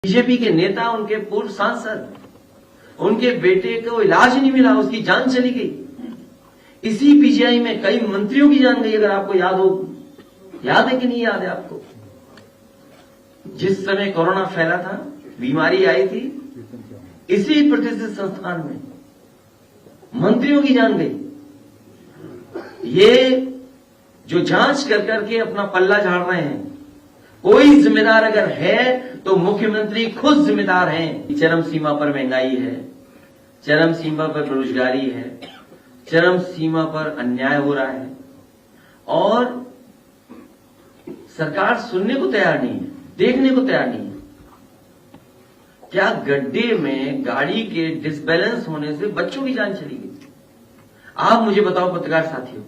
BJP के नेता, उनके पूर्व सांसद, उनके बेटे को इलाज नहीं मिला, उसकी जान चली गई। इसी पीजीआई में कई मंत्रियों की जान गई, अगर आपको याद हो। याद है कि नहीं याद है आपको? जिस समय कोरोना फैला था, बीमारी आई थी, इसी प्रतिष्ठित संस्थान में मंत्रियों की जान गई। ये जो जांच कर करके अपना पल्ला झाड़ रहे हैं, कोई जिम्मेदार अगर है तो मुख्यमंत्री खुद जिम्मेदार हैं। चरम सीमा पर महंगाई है, चरम सीमा पर बेरोजगारी है, चरम सीमा पर अन्याय हो रहा है और सरकार सुनने को तैयार नहीं है, देखने को तैयार नहीं है। क्या गड्ढे में गाड़ी के डिसबैलेंस होने से बच्चों की जान चली गई? आप मुझे बताओ पत्रकार साथियों,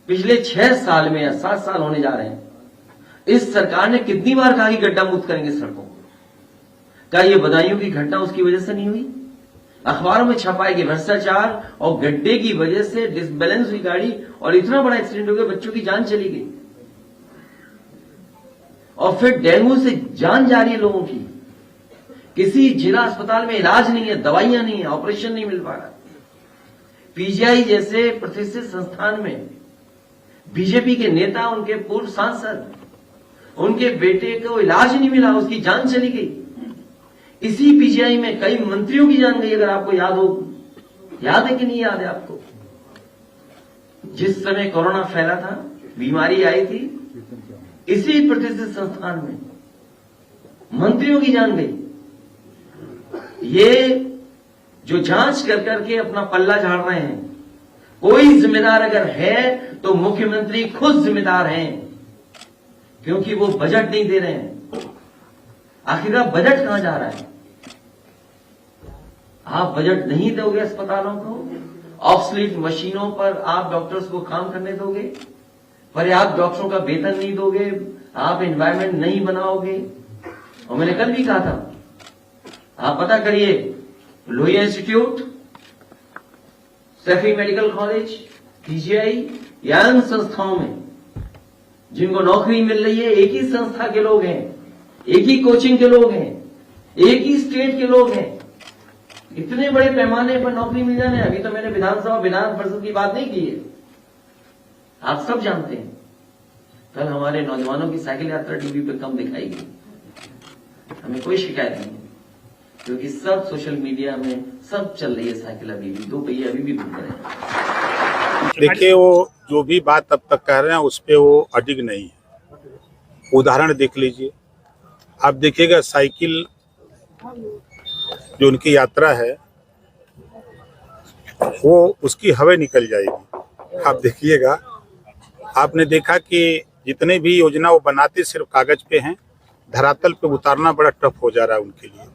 पिछले 6 साल में या 7 साल होने जा रहे हैं, इस सरकार ने कितनी बार कहा कि गड्ढा मुक्त करेंगे सड़कों को? क्या ये बदायूं की घटना उसकी वजह से नहीं हुई? अखबारों में छपाई कि भ्रष्टाचार और गड्ढे की वजह से डिसबैलेंस हुई गाड़ी और इतना बड़ा एक्सीडेंट हो गया, बच्चों की जान चली गई। और फिर डेंगू से जान जा रही है लोगों की। किसी जिला अस्पताल में इलाज नहीं है, दवाइयां नहीं है, ऑपरेशन नहीं मिल पा रहा। पीजीआई जैसे प्रतिष्ठित संस्थान में बीजेपी के नेता, उनके पूर्व सांसद, उनके बेटे को इलाज नहीं मिला, उसकी जान चली गई। इसी पीजीआई में कई मंत्रियों की जान गई, अगर आपको याद हो। याद है कि नहीं याद है आपको? जिस समय कोरोना फैला था, बीमारी आई थी, इसी प्रतिष्ठित संस्थान में मंत्रियों की जान गई। ये जो जांच कर करके अपना पल्ला झाड़ रहे हैं, कोई जिम्मेदार अगर है तो मुख्यमंत्री खुद जिम्मेदार हैं, क्योंकि वो बजट नहीं दे रहे हैं। आखिरकार बजट कहां जा रहा है? आप बजट नहीं दोगे अस्पतालों को, ऑब्सोलीट मशीनों पर आप डॉक्टर्स को काम करने दोगे, पर्याप्त डॉक्टरों का वेतन नहीं दोगे, आप एनवायरमेंट नहीं बनाओगे। और मैंने कल भी कहा था, आप पता करिए, Lohia institute, Saifai medical college, PGI या अन्य संस्थाओं में जिनको नौकरी मिल रही है, एक ही संस्था के लोग हैं, एक ही कोचिंग के लोग हैं, एक ही स्टेट के लोग हैं। इतने बड़े पैमाने पर नौकरी मिल जाने, अभी तो मैंने विधानसभा विधान परिषद की बात नहीं की है, आप सब जानते हैं। कल हमारे नौजवानों की साइकिल यात्रा टीवी पे कम दिखाई गई, हमें कोई शिकायत नहीं है, क्योंकि सब सोशल मीडिया में सब चल रही है साइकिल, अभी भी 2 पहिए अभी भी घूम रहे हैं। देखिए, वो जो भी बात अब तक कह रहे हैं उस पे वो अडिग नहीं है। उदाहरण देख लीजिए, आप देखिएगा साइकिल जो उनकी यात्रा है वो उसकी हवा निकल जाएगी। आप देखिएगा, आपने देखा कि जितने भी योजना वो बनाते सिर्फ कागज पे हैं, धरातल पे उतारना बड़ा टफ हो जा रहा है उनके लिए।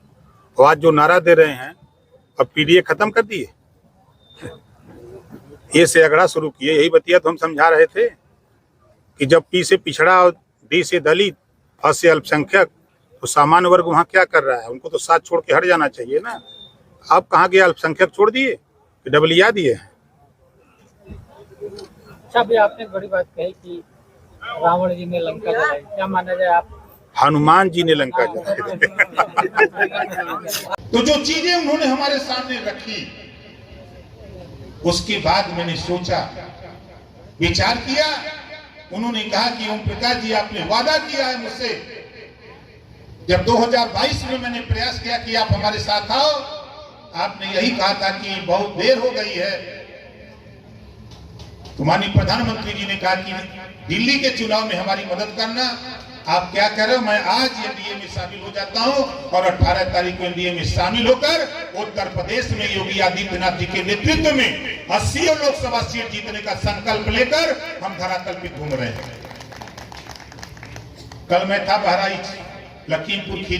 और आज जो नारा दे रहे हैं, अब पीडीए खत्म कर दिए, ये से अगड़ा शुरू किए। यही बतिया तो हम समझा रहे थे कि जब पी से पिछड़ा और डी से दलित, अ से अल्पसंख्यक, तो सामान्य वर्ग वहाँ क्या कर रहा है? उनको तो साथ छोड़ के हट जाना चाहिए ना। आप कहाँ गए? अल्पसंख्यक छोड़ दिए कि डबलिया दिए? अच्छा, अभी आपने बड़ी बात कही कि रावण जी ने लंका जलाई, क्या माना जाए? आप हनुमान जी ने लंका जलाई। तो जो चीजें उन्होंने हमारे सामने रखी, उसके बाद मैंने सोचा, विचार किया। उन्होंने कहा कि ओम प्रकाश जी, आपने वादा किया है मुझसे। जब 2022 में मैंने प्रयास किया कि आप हमारे साथ आओ, आपने यही कहा था कि बहुत देर हो गई है। तो माननीय प्रधानमंत्री जी ने कहा कि दिल्ली के चुनाव में हमारी मदद करना। आप क्या कह रहे हो? मैं आज एनडीए में शामिल हो जाता हूं और 18 तारीख को एनडीए में शामिल होकर उत्तर प्रदेश में योगी आदित्यनाथ जी के नेतृत्व में 80 लोकसभा सीट जीतने का संकल्प लेकर हम धरातल पे घूम रहे हैं। कल मैं था बहराइच, लखीमपुर खीरी।